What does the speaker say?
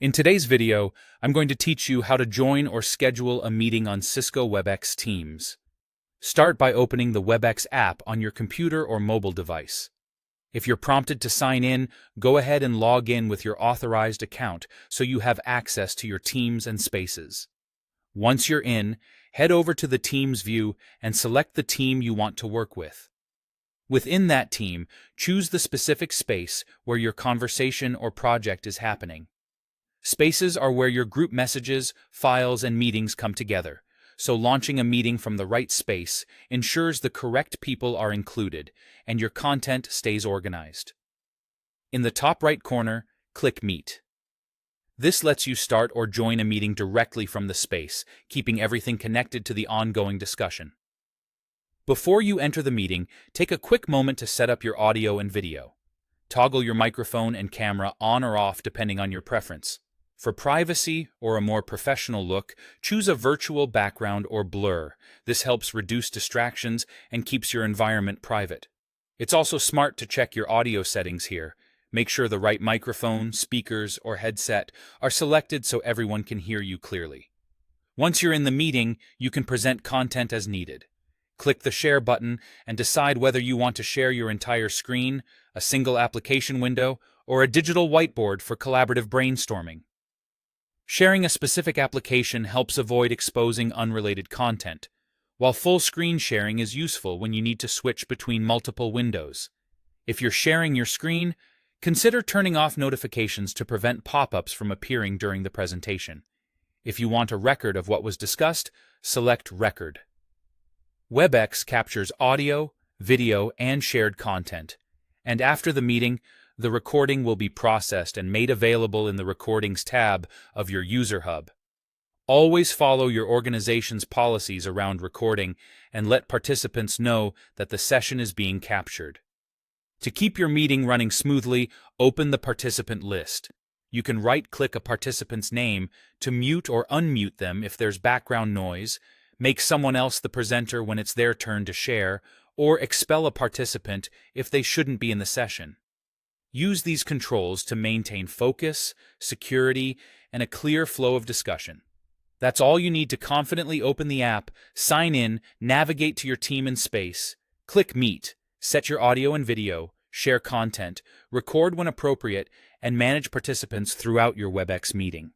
In today's video, I'm going to teach you how to join or schedule a meeting on Cisco Webex Teams. Start by opening the Webex app on your computer or mobile device. If you're prompted to sign in, go ahead and log in with your authorized account so you have access to your Teams and Spaces. Once you're in, head over to the Teams view and select the team you want to work with. Within that team, choose the specific space where your conversation or project is happening. Spaces are where your group messages, files, and meetings come together, so launching a meeting from the right space ensures the correct people are included and your content stays organized. In the top right corner, click Meet. This lets you start or join a meeting directly from the space, keeping everything connected to the ongoing discussion. Before you enter the meeting, take a quick moment to set up your audio and video. Toggle your microphone and camera on or off depending on your preference. For privacy or a more professional look, choose a virtual background or blur. This helps reduce distractions and keeps your environment private. It's also smart to check your audio settings here. Make sure the right microphone, speakers, or headset are selected so everyone can hear you clearly. Once you're in the meeting, you can present content as needed. Click the Share button and decide whether you want to share your entire screen, a single application window, or a digital whiteboard for collaborative brainstorming. Sharing a specific application helps avoid exposing unrelated content, while full screen sharing is useful when you need to switch between multiple windows. If you're sharing your screen, consider turning off notifications to prevent pop-ups from appearing during the presentation. If you want a record of what was discussed, select Record. Webex captures audio, video, and shared content, and after the meeting, the recording will be processed and made available in the Recordings tab of your User Hub. Always follow your organization's policies around recording and let participants know that the session is being captured. To keep your meeting running smoothly, open the participant list. You can right-click a participant's name to mute or unmute them if there's background noise, make someone else the presenter when it's their turn to share, or expel a participant if they shouldn't be in the session. Use these controls to maintain focus, security, and a clear flow of discussion. That's all you need to confidently open the app, sign in, navigate to your team and space, click Meet, set your audio and video, share content, record when appropriate, and manage participants throughout your Webex meeting.